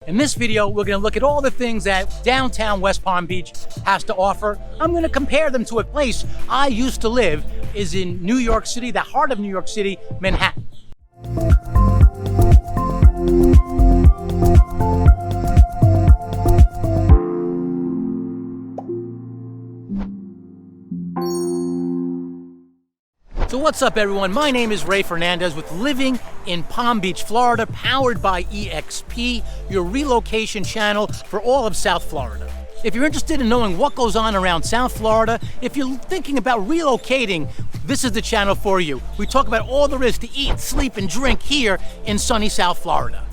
In this video, we're going to look at all the things that downtown West Palm Beach has to offer. I'm going to compare them to a place I used to live, is in New York City, the heart of New York City, Manhattan. So what's up, everyone? My name is Ray Fernandez with Living in Palm Beach, Florida, powered by EXP, your relocation channel for all of South Florida. If you're interested in knowing what goes on around South Florida, if you're thinking about relocating, this is the channel for you. We talk about all there is to eat, sleep, and drink here in sunny South Florida.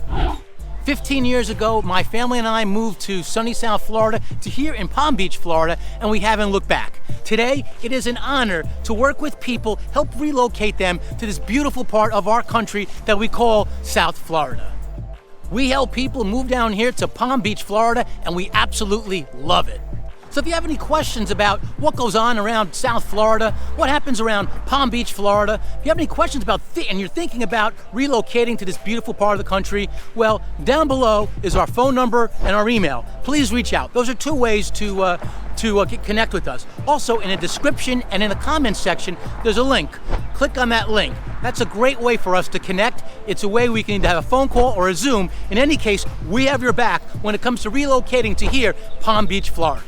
15 years ago, my family and I moved to sunny South Florida, to here in Palm Beach, Florida, and we haven't looked back. Today, it is an honor to work with people, help relocate them to this beautiful part of our country that we call South Florida. We help people move down here to Palm Beach, Florida, and we absolutely love it. So if you have any questions about what goes on around South Florida, what happens around Palm Beach, Florida, if you have any questions about and you're thinking about relocating to this beautiful part of the country, well, down below is our phone number and our email. Please reach out. Those are two ways to connect with us. Also, in the description and in the comments section, there's a link. Click on that link. That's a great way for us to connect. It's a way we can either have a phone call or a Zoom. In any case, we have your back when it comes to relocating to here, Palm Beach, Florida.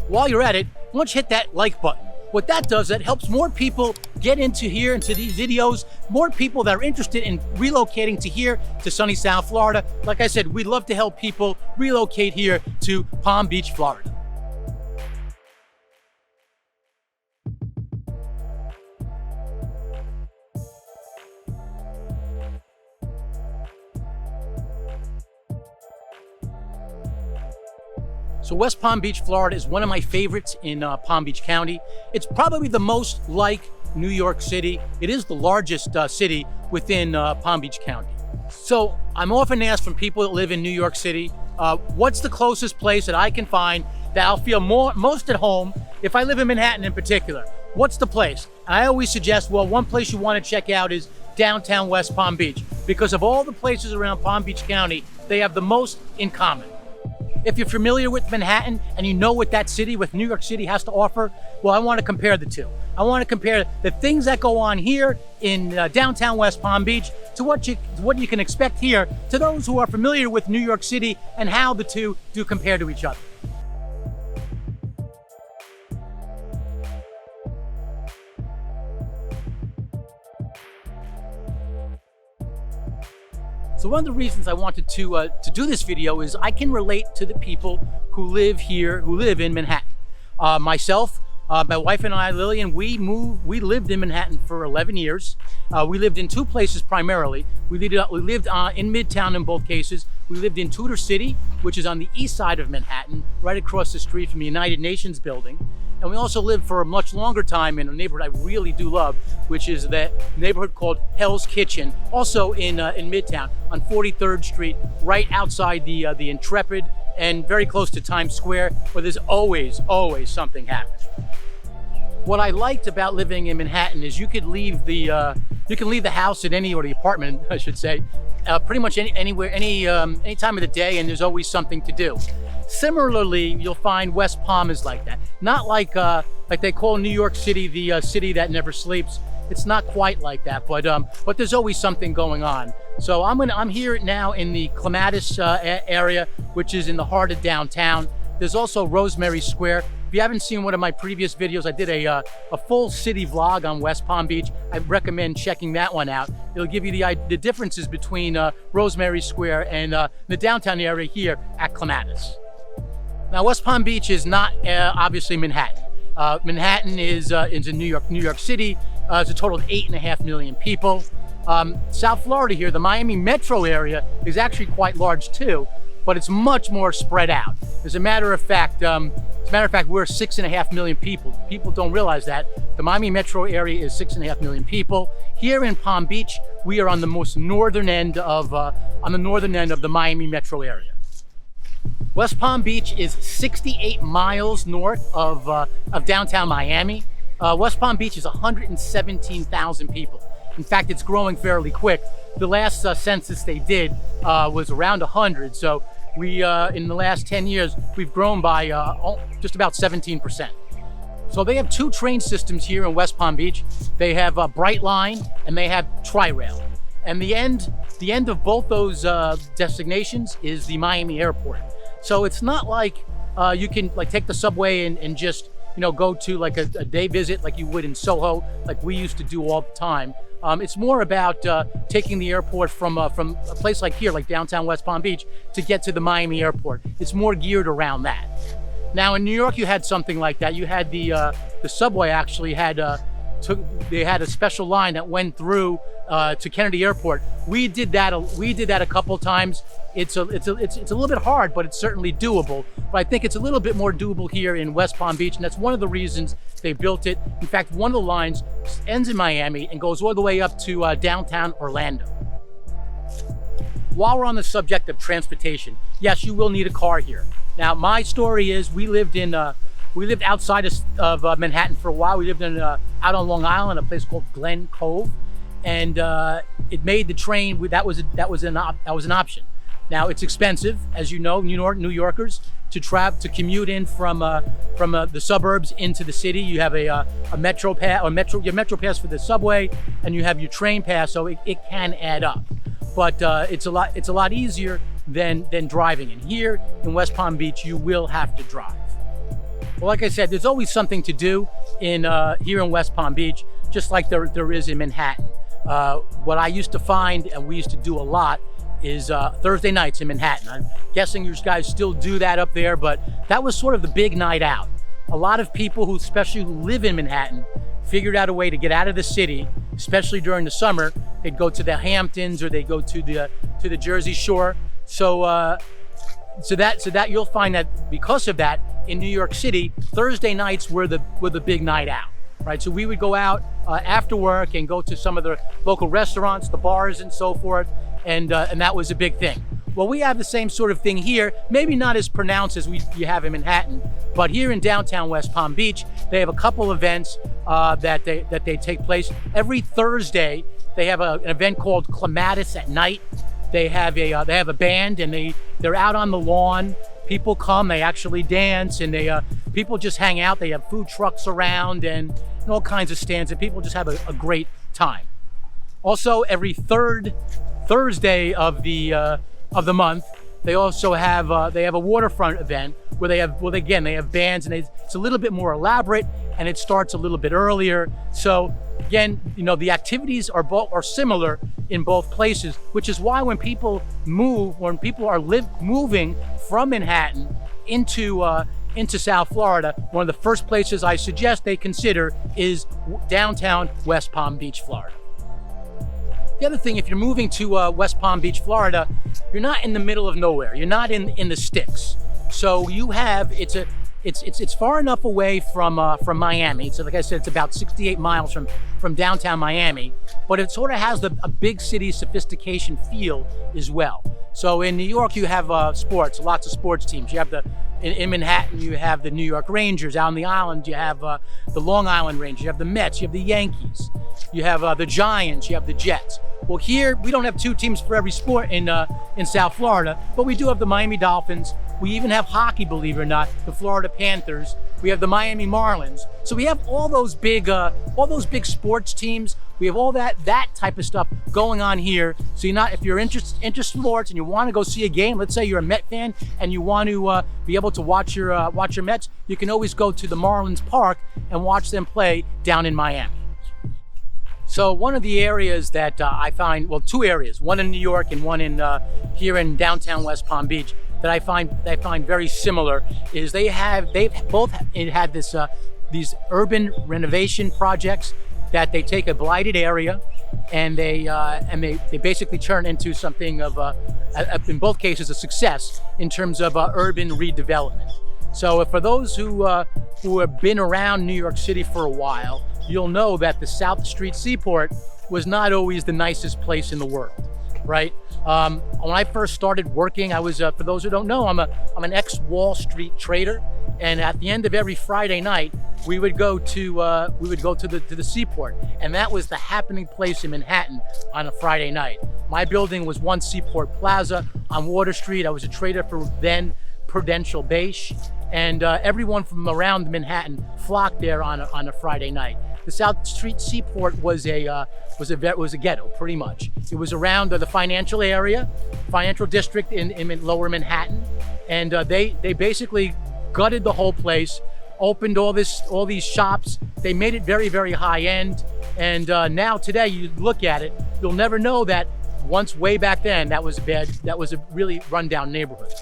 While you're at it, why don't you hit that like button? What that does, that helps more people get into these videos, more people that are interested in relocating to here, to sunny South Florida. Like I said, we'd love to help people relocate here to Palm Beach, Florida. So West Palm Beach, Florida is one of my favorites in Palm Beach County. It's probably the most like New York City. It is the largest city within Palm Beach County. So I'm often asked from people that live in New York City, what's the closest place that I can find that I'll feel most at home if I live in Manhattan in particular? What's the place? And I always suggest, well, one place you want to check out is downtown West Palm Beach, because of all the places around Palm Beach County, they have the most in common. If you're familiar with Manhattan and you know what that city, with New York City, has to offer, well, I want to compare the two. I want to compare the things that go on here in downtown West Palm Beach to what you can expect here, to those who are familiar with New York City and how the two do compare to each other. So one of the reasons I wanted to do this video is I can relate to the people who live here, who live in Manhattan. Myself, my wife and I, Lillian, we lived in Manhattan for 11 years. We lived in two places primarily. We lived in Midtown in both cases. We lived in Tudor City, which is on the east side of Manhattan, right across the street from the United Nations building. And we also lived for a much longer time in a neighborhood I really do love, which is that neighborhood called Hell's Kitchen, also in Midtown on 43rd Street, right outside the Intrepid and very close to Times Square, where there's always something happening. What I liked about living in Manhattan is you can leave the house at or the apartment, I should say, pretty much anywhere, any time of the day, and there's always something to do. Similarly, you'll find West Palm is like that. Not like they call New York City the city that never sleeps. It's not quite like that, but there's always something going on. So I'm here now in the Clematis area, which is in the heart of downtown. There's also Rosemary Square. If you haven't seen one of my previous videos, I did a full city vlog on West Palm Beach. I recommend checking that one out. It'll give you the differences between Rosemary Square and the downtown area here at Clematis. Now, West Palm Beach is not obviously Manhattan. Manhattan is in New York City. It's a total of 8.5 million people. South Florida here, the Miami metro area, is actually quite large too, but it's much more spread out. As a matter of fact, we're 6.5 million people. People don't realize that. The Miami metro area is 6.5 million people. Here in Palm Beach, we are on the most northern end of the Miami metro area. West Palm Beach is 68 miles north of downtown Miami. West Palm Beach is 117,000 people. In fact, it's growing fairly quick. The last census they did was around 100. So we, in the last 10 years, we've grown by just about 17%. So they have two train systems here in West Palm Beach. They have Brightline and they have Tri-Rail. And the end of both those designations is the Miami airport. So it's not like you can like take the subway and just go to like a day visit like you would in Soho, like we used to do all the time. It's more about taking the airport from a place like here, like downtown West Palm Beach, to get to the Miami airport. It's more geared around that. Now in New York, you had something like that. You had the subway actually had they had a special line that went through to Kennedy Airport. We did that a couple times. It's a little bit hard, but it's certainly doable. But I think it's a little bit more doable here in West Palm Beach, and that's one of the reasons they built it. In fact, one of the lines ends in Miami and goes all the way up to downtown Orlando. While we're on the subject of transportation, yes, you will need a car here. Now, my story is we lived outside of Manhattan for a while. We lived out on Long Island, a place called Glen Cove, and it made the train. That was an option. Now it's expensive, as you know, New Yorkers, to commute in from the suburbs into the city. You have a metro pass, your metro pass for the subway, and you have your train pass, so it can add up. But it's a lot easier than driving. And here in West Palm Beach, you will have to drive. Well, like I said, there's always something to do here in West Palm Beach, just like there is in Manhattan. What I used to find, and we used to do a lot, is Thursday nights in Manhattan. I'm guessing you guys still do that up there, but that was sort of the big night out. A lot of people especially who live in Manhattan, figured out a way to get out of the city, especially during the summer. They'd go to the Hamptons or they go to the Jersey Shore. So that you'll find that because of that, in New York City, Thursday nights were the big night out, right? So we would go out after work and go to some of the local restaurants, the bars, and so forth, and that was a big thing. Well, we have the same sort of thing here, maybe not as pronounced as you have in Manhattan, but here in downtown West Palm Beach, they have a couple events that they take place every Thursday. They have an event called Clematis at Night. They have a band, and they're out on the lawn. People come, they actually dance, and people just hang out. They have food trucks around and all kinds of stands, and people just have a great time. Also, every third Thursday of the month, they also have a waterfront event where they have bands, and it's a little bit more elaborate, and it starts a little bit earlier. So again, the activities are similar in both places, which is why when people are moving from Manhattan into South Florida, one of the first places I suggest they consider is downtown West Palm Beach, Florida. The other thing, if you're moving to West Palm Beach, Florida, you're not in the middle of nowhere. You're not in the sticks. So it's far enough away from Miami. So like I said, it's about 68 miles from downtown Miami, but it sort of has a big city sophistication feel as well. So in New York, you have sports, lots of sports teams. You have in Manhattan, you have the New York Rangers. Out on the island, you have the Long Island Rangers. You have the Mets. You have the Yankees. You have the Giants. You have the Jets. Well, here we don't have two teams for every sport in South Florida, but we do have the Miami Dolphins. We even have hockey, believe it or not, the Florida Panthers. We have the Miami Marlins. So we have all those big sports teams. We have all that type of stuff going on here. So if you're interested in sports and you want to go see a game, let's say you're a Met fan and you want to be able to watch your Mets, you can always go to the Marlins Park and watch them play down in Miami. So one of the areas that I find, well, two areas, one in New York and one here in downtown West Palm Beach, that I find very similar, is they've both had these urban renovation projects that they take a blighted area and they basically turn into something of in both cases a success in terms of urban redevelopment. So for those who have been around New York City for a while, you'll know that the South Street Seaport was not always the nicest place in the world, right? When I first started working, I was, for those who don't know, I'm an ex-Wall Street trader, And at the end of every Friday night, we would go to the seaport, and that was the happening place in Manhattan on a Friday night. My building was One Seaport Plaza on Water Street. I was a trader for then Prudential Beige, and everyone from around Manhattan flocked there on a Friday night. The South Street Seaport was a ghetto, pretty much. It was around the financial area, financial district in Lower Manhattan, and they basically gutted the whole place, opened all these shops. They made it very, very high end, and now today you look at it, you'll never know that once way back then that was a really rundown neighborhood.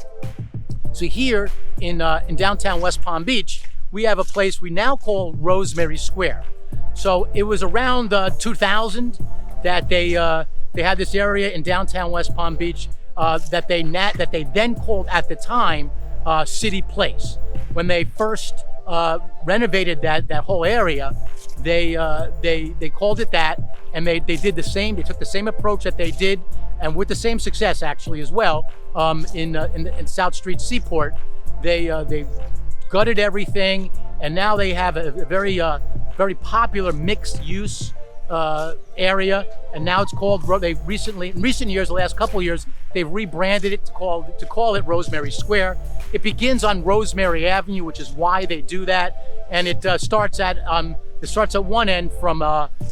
So here in downtown West Palm Beach, we have a place we now call Rosemary Square. So it was around 2000 that they had this area in downtown West Palm Beach that they then called at the time City Place. When they first renovated that whole area, they called it that, and they did the same. They took the same approach that they did, and with the same success actually as well in South Street Seaport. They gutted everything, and now they have a very popular mixed use area, and now it's called. In recent years, the last couple years, they've rebranded it to call it Rosemary Square. It begins on Rosemary Avenue, which is why they do that, and it starts at one end from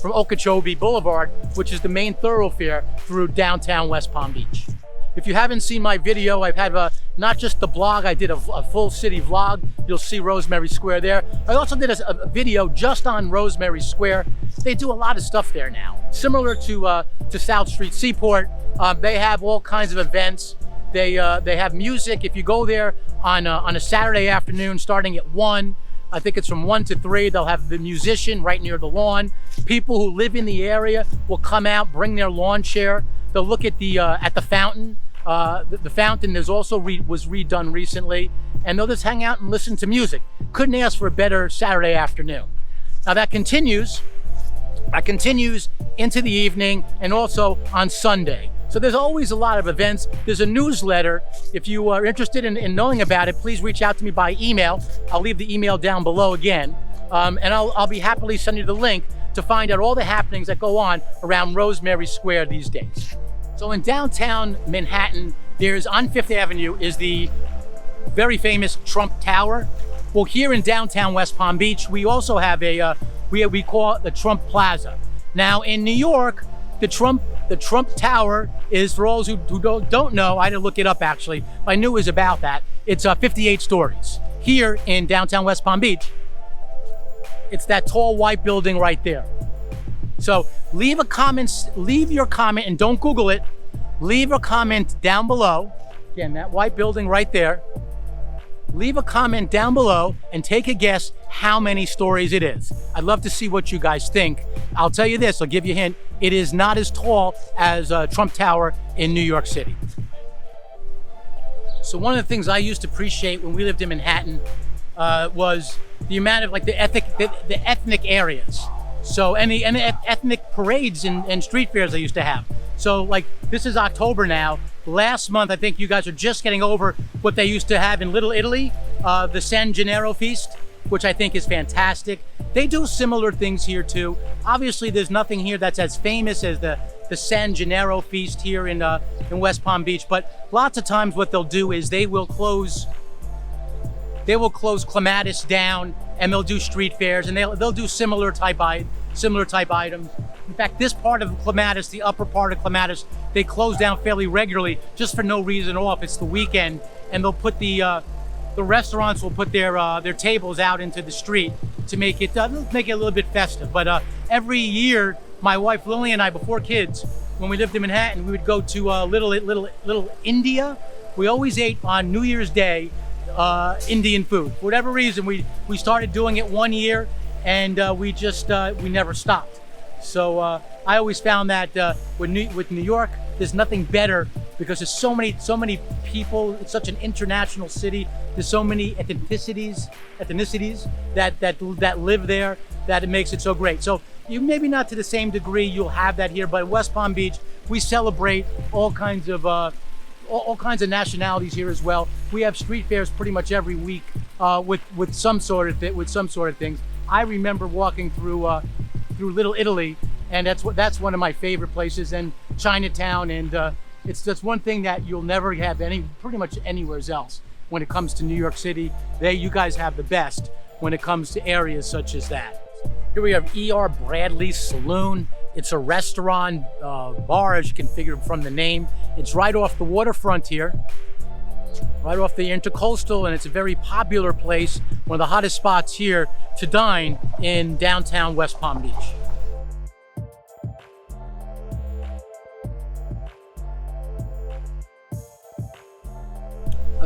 Okeechobee Boulevard, which is the main thoroughfare through downtown West Palm Beach. If you haven't seen my video, I've had not just the blog, I did a full city vlog. You'll see Rosemary Square there. I also did a video just on Rosemary Square. They do a lot of stuff there now. Similar to South Street Seaport, they have all kinds of events. They have music. If you go there on a Saturday afternoon starting at 1, I think it's from 1 to 3, they'll have the musician right near the lawn. People who live in the area will come out, bring their lawn chair. They'll look at the fountain. The fountain was redone recently, and they'll just hang out and listen to music. Couldn't ask for a better Saturday afternoon. Now that continues into the evening and also on Sunday. So there's always a lot of events. There's a newsletter. If you are interested in knowing about it, please reach out to me by email. I'll leave the email down below again, and I'll be happily sending you the link to find out all the happenings that go on around Rosemary Square these days. So in downtown Manhattan, on Fifth Avenue is the very famous Trump Tower. Well, here in downtown West Palm Beach, we also have we call it the Trump Plaza. Now in New York, the Trump Tower is, for those who don't know, I had to look it up actually. I knew it was about that. It's 58 stories. Here in downtown West Palm Beach, it's that tall white building right there. So leave your comment, and don't Google it. Leave a comment down below. Again, that white building right there. Leave a comment down below and take a guess how many stories it is. I'd love to see what you guys think. I'll tell you this, I'll give you a hint. It is not as tall as Trump Tower in New York City. So one of the things I used to appreciate when we lived in Manhattan was the amount of the ethnic areas. So any ethnic parades and street fairs I used to have. So this is October now. Last month, I think you guys are just getting over what they used to have in Little Italy, the San Gennaro Feast, which I think is fantastic. They do similar things here too. Obviously, there's nothing here that's as famous as the San Gennaro Feast here in West Palm Beach. But lots of times what they'll do is they will close Clematis down, and they'll do street fairs, and they'll do similar type items. In fact, this part of Clematis, the upper part of Clematis, they close down fairly regularly just for no reason off. It's the weekend, and they'll put the restaurants will put their tables out into the street to make it a little bit festive. But every year, my wife Lily and I, before kids, when we lived in Manhattan, we would go to Little India. We always ate on New Year's Day Indian food. For whatever reason, we started doing it one year, and we never stopped. So I always found that with New York, there's nothing better because there's so many people. It's such an international city. There's so many ethnicities that live there that it makes it so great. So you maybe not to the same degree you'll have that here, but in West Palm Beach, we celebrate all kinds of all kinds of nationalities here as well. We have street fairs pretty much every week with some sort of things. I remember walking through Little Italy, and that's one of my favorite places, and Chinatown, and it's just one thing that you'll never have pretty much anywhere else when it comes to New York City. You guys have the best when it comes to areas such as that. Here we have Bradley Saloon. It's a restaurant, bar, as you can figure from the name. It's right off the waterfront here, right off the Intercoastal, and it's a very popular place, one of the hottest spots here to dine in downtown West Palm Beach.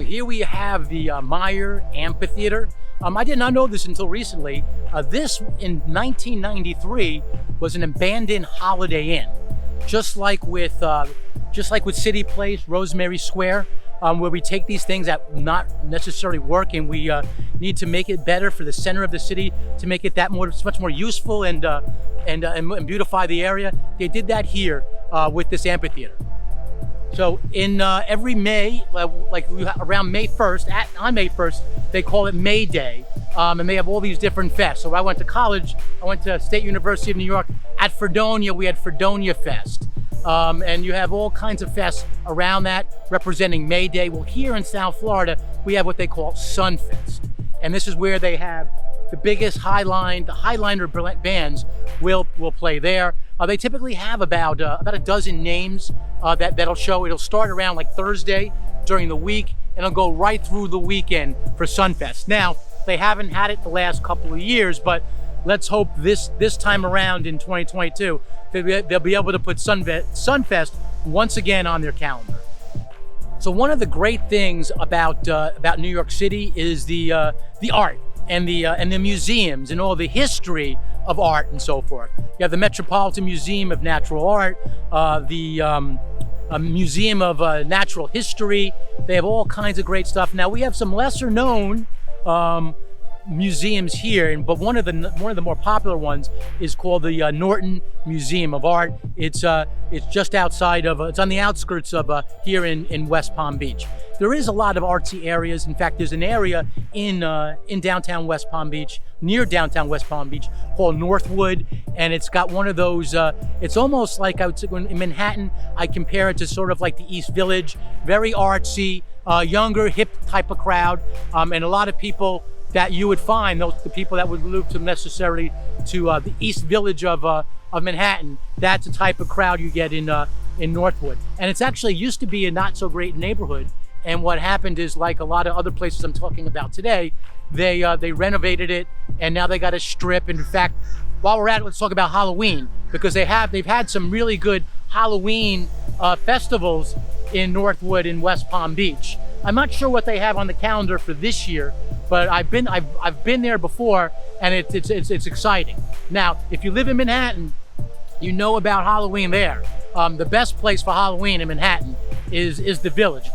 Here we have the Meijer Amphitheater. I did not know this until recently. This, in 1993, was an abandoned Holiday Inn, just like with City Place, Rosemary Square, where we take these things that not necessarily work, and we need to make it better for the center of the city to make it much more useful and beautify the area. They did that here with this amphitheater. So in every May, around May 1st, on May 1st, they call it May Day, and they have all these different fests. So I went to college, I went to State University of New York. At Fredonia, we had Fredonia Fest. And you have all kinds of fests around that representing May Day. Well, here in South Florida, we have what they call Sunfest. And this is where they have the biggest highliner bands will play there. They typically have about a dozen names that'll show. It'll start around like Thursday during the week, and it'll go right through the weekend for Sunfest. Now, they haven't had it the last couple of years, but let's hope this time around in 2022, they'll be able to put Sunfest once again on their calendar. So one of the great things about New York City is the art and the museums and all the history of art and so forth. You have the Metropolitan Museum of Natural Art, the Museum of Natural History. They have all kinds of great stuff. Now we have some lesser known museums here, but one of the more popular ones is called the Norton Museum of Art. It's just outside of it's on the outskirts of here in West Palm Beach. There is a lot of artsy areas. In fact, there's an area in downtown West Palm Beach, near downtown West Palm Beach, called Northwood, and it's got one of those. It's almost like, I would say, in Manhattan, I compare it to sort of like the East Village, very artsy, younger, hip type of crowd, and a lot of people that you would find, the people that would move necessarily to the East Village of Manhattan. That's the type of crowd you get in Northwood. And it's actually used to be a not so great neighborhood. And what happened is, like a lot of other places I'm talking about today, they renovated it, and now they got a strip. And in fact, while we're at it, let's talk about Halloween, because they've had some really good Halloween festivals in Northwood and West Palm Beach. I'm not sure what they have on the calendar for this year, but I've been there before, and it's exciting. Now, if you live in Manhattan, you know about Halloween there. The best place for Halloween in Manhattan is the Village.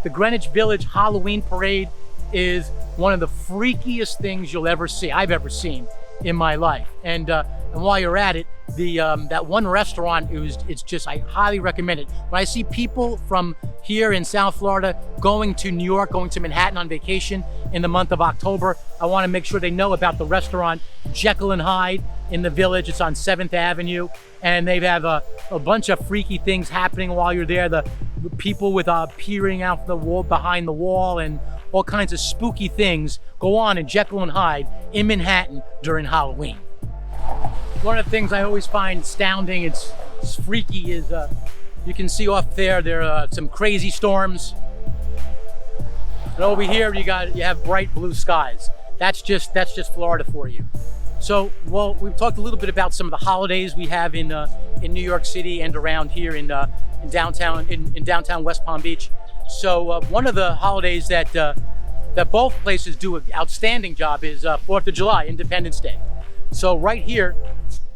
The Greenwich Village Halloween Parade is one of the freakiest things I've ever seen in my life. And while you're at it, that one restaurant, I highly recommend it. When I see people from here in South Florida going to New York, going to Manhattan on vacation in the month of October, I want to make sure they know about the restaurant Jekyll and Hyde in the Village. It's on 7th Avenue, and they have a bunch of freaky things happening while you're there. The people with peering out the wall, behind the wall, and all kinds of spooky things go on in Jekyll and Hyde in Manhattan during Halloween. One of the things I always find astounding, it's freaky, is you can see off there are some crazy storms. And over here you have bright blue skies. That's just Florida for you. So, well, we've talked a little bit about some of the holidays we have in New York City and around here in downtown West Palm Beach. So one of the holidays that both places do an outstanding job is 4th of July, Independence Day. So right here,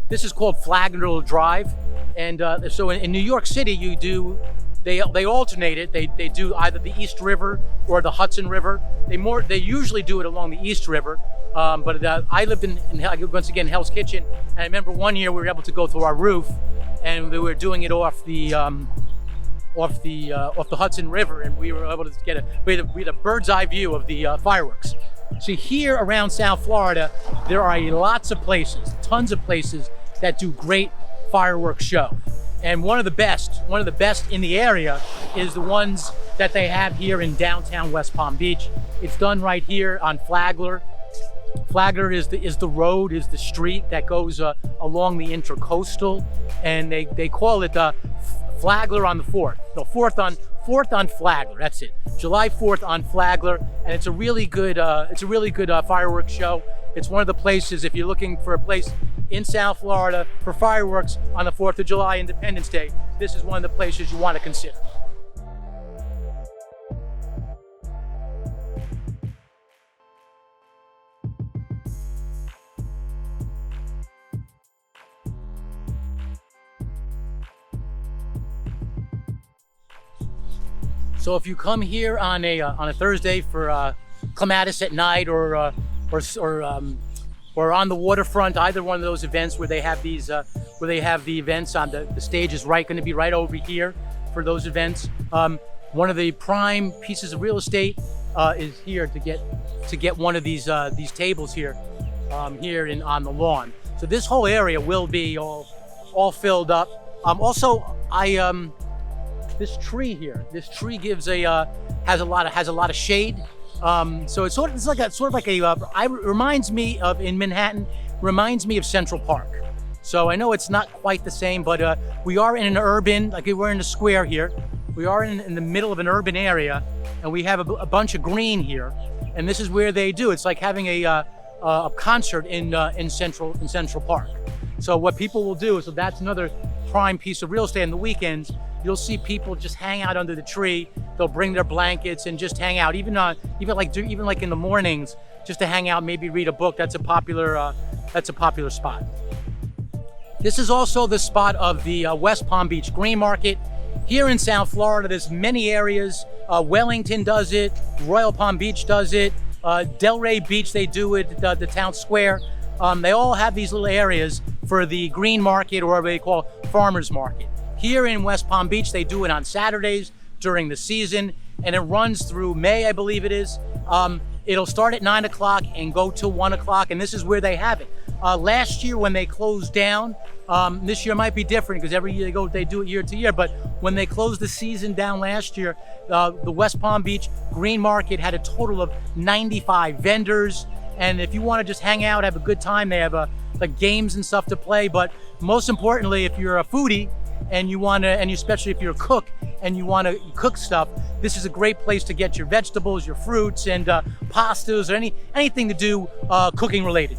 this is called Flagler Drive, and so in New York City, they alternate it. They do either the East River or the Hudson River. They usually do it along the East River, but I lived in once again Hell's Kitchen, and I remember one year we were able to go through our roof, and we were doing it off off the Hudson River, and we were able to get we had a bird's eye view of the fireworks. So here around South Florida, there are lots of places, tons of places that do great fireworks show. And one of the best in the area is the ones that they have here in downtown West Palm Beach. It's done right here on Flagler. Flagler is the street that goes along the Intercoastal, and they call it Flagler on the 4th. No, 4th on Flagler. That's it. July 4th on Flagler, and it's a really good fireworks show. It's one of the places, if you're looking for a place in South Florida for fireworks on the 4th of July, Independence Day, this is one of the places you want to consider. So if you come here on a Thursday for clematis at night, or on the waterfront, either one of those events where they have these where they have the events on the stage is going to be right over here for those events. One of the prime pieces of real estate is here to get one of these tables here on the lawn. So this whole area will be all filled up. Also, this tree here. This tree gives has a lot of shade. So it's sort of like a reminds me of, in Manhattan, reminds me of Central Park. So I know it's not quite the same, but we are in an urban, like we're in the square here. We are in the middle of an urban area, and we have a bunch of green here. And this is where they do. It's like having a concert in Central Park. So what people will do is, so that's another prime piece of real estate on the weekends. You'll see people just hang out under the tree. They'll bring their blankets and just hang out, even like in the mornings, just to hang out, maybe read a book. That's a popular spot. This is also the spot of the West Palm Beach Green Market. Here in South Florida, there's many areas. Wellington does it, Royal Palm Beach does it, Delray Beach, they do it, the town square. They all have these little areas for the green market, or what they call farmers market. Here in West Palm Beach, they do it on Saturdays during the season, and it runs through May, I believe it is. It'll start at 9 o'clock and go till 1 o'clock, and this is where they have it. Last year when they closed down, this year might be different because every year they do it year to year, but when they closed the season down last year, the West Palm Beach Green Market had a total of 95 vendors, and if you want to just hang out, have a good time, they have like games and stuff to play, but most importantly, if you're a foodie, and especially if you're a cook and you want to cook stuff, this is a great place to get your vegetables, your fruits, and pastas, or anything to do cooking related.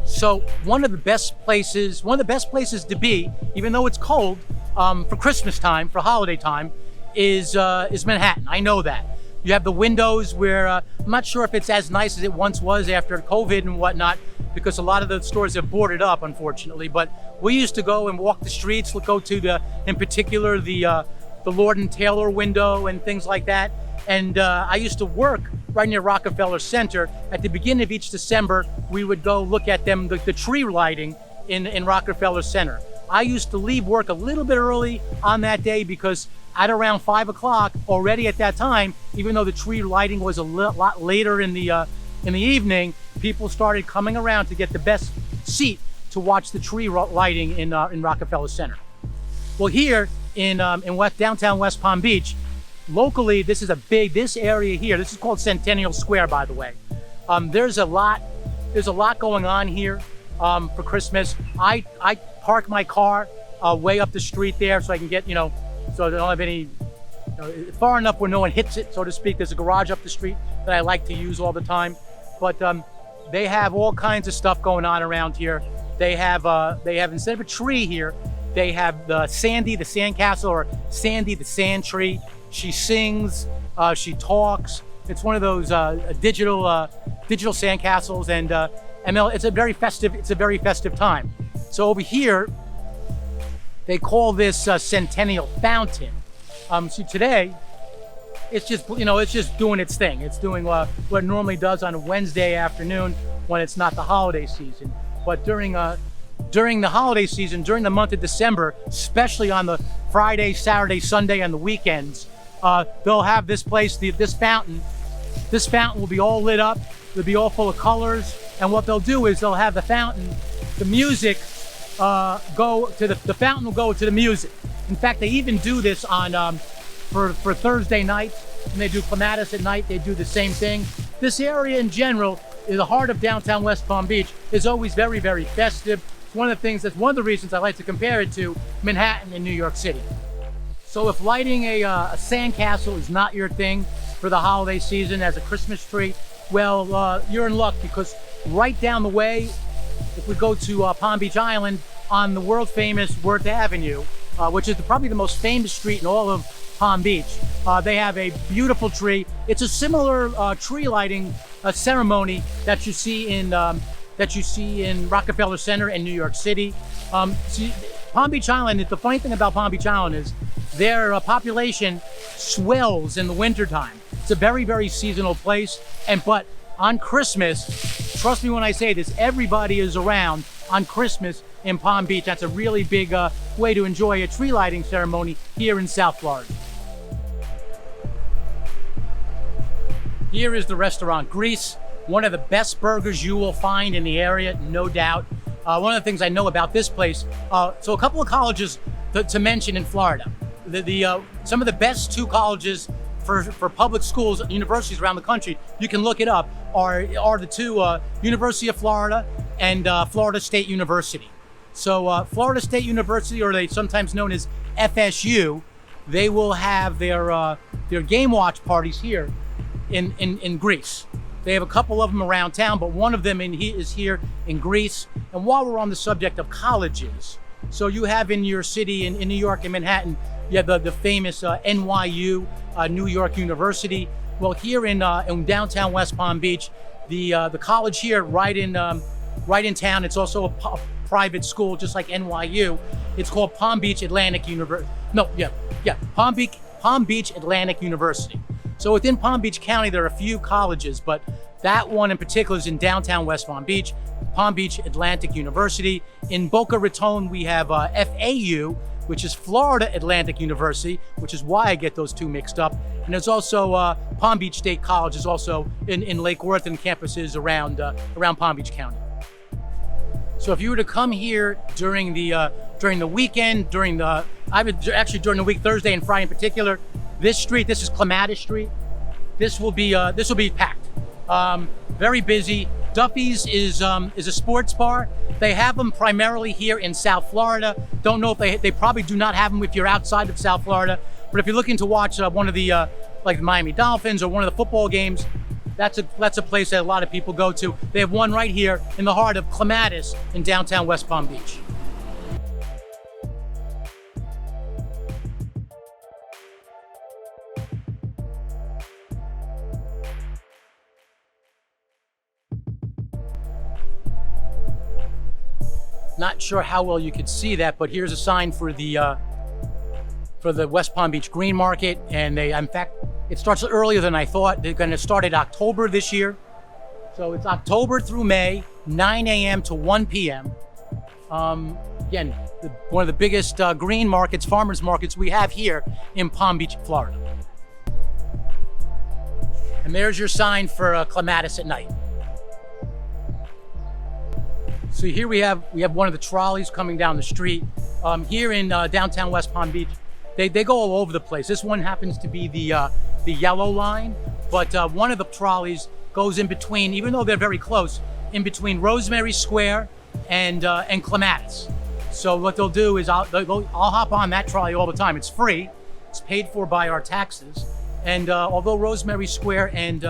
So one of the best places to be, even though it's cold, for Christmas time, for holiday time, is Manhattan. I know that. You have the windows where I'm not sure if it's as nice as it once was after COVID and whatnot, because a lot of the stores have boarded up, unfortunately. But we used to go and walk the streets, go to in particular the Lord & Taylor window and things like that. And I used to work right near Rockefeller Center. At the beginning of each December, we would go look at the tree lighting in Rockefeller Center. I used to leave work a little bit early on that day because at around 5 o'clock, already at that time, even though the tree lighting was a lot later in the evening, people started coming around to get the best seat to watch the tree lighting in Rockefeller Center. Well, here in downtown West Palm Beach, locally, this area here, this is called Centennial Square, by the way. There's a lot going on here for Christmas. I park my car way up the street there so I can get, so I don't have any, far enough where no one hits it, so to speak. There's a garage up the street that I like to use all the time. But they have all kinds of stuff going on around here. They have instead of a tree here, they have the Sandy the Sandcastle, or Sandy the Sand Tree. She sings, she talks. It's one of those digital sandcastles, and it's a very festive time. So over here, they call this Centennial Fountain. So today, it's just doing its thing. It's doing what it normally does on a Wednesday afternoon when it's not the holiday season. But during during the holiday season, during the month of December, especially on the Friday, Saturday, Sunday, and the weekends, they'll have this place, this fountain. This fountain will be all lit up. It'll be all full of colors. And what they'll do is they'll have the fountain, the music, go to the fountain will go to the music. In fact, they even do this on for Thursday nights, and they do clematis at night. They do the same thing. This area in general, in the heart of downtown West Palm Beach, is always very, very festive. It's one of the things, that's one of the reasons I like to compare it to Manhattan and New York City. So if lighting a sandcastle is not your thing for the holiday season as a Christmas tree, well, you're in luck, because right down the way, if we go to Palm Beach Island, on the world famous Worth Avenue, which is probably the most famous street in all of Palm Beach, they have a beautiful tree. It's a similar tree lighting ceremony that you see in Rockefeller Center in New York City. See, Palm Beach Island, the funny thing about Palm Beach Island is their population swells in the wintertime. It's a very, very seasonal place. But on Christmas, trust me when I say this, everybody is around on Christmas in Palm Beach. That's a really big way to enjoy a tree lighting ceremony here in South Florida. Here is the restaurant Grease, one of the best burgers you will find in the area, no doubt. One of the things I know about this place, so a couple of colleges to mention in Florida. Some of the best two colleges for public schools, universities around the country, you can look it up, are the two, University of Florida and Florida State University. So Florida State University, or they sometimes known as FSU, they will have their game watch parties here in Greece. They have a couple of them around town, but one of them is here in Greece. And while we're on the subject of colleges, so you have in your city, in New York and Manhattan, you have the famous NYU, New York University. Well, here in downtown West Palm Beach, the college here right in town, it's also a private school, just like NYU. It's called Palm Beach Atlantic University. Palm Beach Atlantic University. So within Palm Beach County, there are a few colleges, but that one in particular is in downtown West Palm Beach Atlantic University. In Boca Raton, we have FAU, which is Florida Atlantic University, which is why I get those two mixed up. And there's also Palm Beach State College is also in Lake Worth, and campuses around Palm Beach County. So if you were to come here during the weekend, during the week, Thursday and Friday in particular, this street, this is Clematis Street. This will be packed. Very busy. Duffy's is a sports bar. They have them primarily here in South Florida. Don't know if they probably do not have them if you're outside of South Florida. But if you're looking to watch one of the like the Miami Dolphins or one of the football games, that's a place that a lot of people go to. They have one right here in the heart of Clematis in downtown West Palm Beach. Not sure how well you could see that, but here's a sign for the West Palm Beach Green Market, and in fact, it starts earlier than I thought. They're going to start in October this year, so it's October through May, 9 a.m. to 1 p.m. Again, one of the biggest green markets, farmers markets we have here in Palm Beach, Florida. And there's your sign for Clematis at night. So here we have one of the trolleys coming down the street. Here in downtown West Palm Beach, they go all over the place. This one happens to be the yellow line, but one of the trolleys goes in between, even though they're very close, in between Rosemary Square and Clematis. So what they'll do is I'll hop on that trolley all the time. It's free. It's paid for by our taxes. And although Rosemary Square and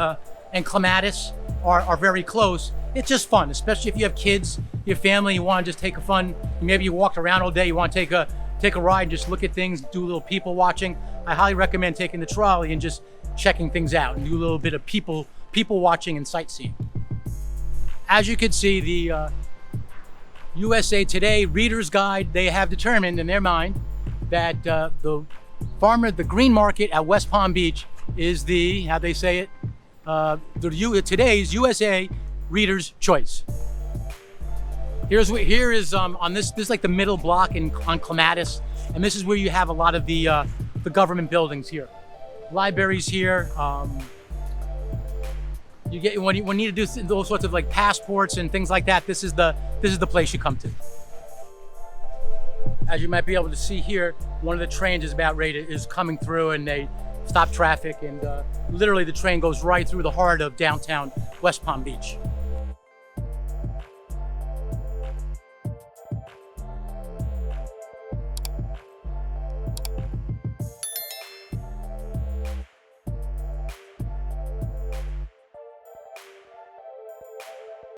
Clematis are very close, it's just fun, especially if you have kids, your family, you want to just take a fun, maybe you walked around all day, you want to take a ride, just look at things, do a little people watching. I highly recommend taking the trolley and just checking things out and do a little bit of people watching and sightseeing. As you can see, the USA Today Reader's Guide, they have determined in their mind that the green market at West Palm Beach is today's USA Reader's Choice. Here is on this is like the middle block on Clematis, and this is where you have a lot of the government buildings here. Libraries here. You get when you need to do those sorts of like passports and things like that. This is the place you come to. As you might be able to see here, one of the trains is coming through, and they stop traffic, and literally the train goes right through the heart of downtown West Palm Beach.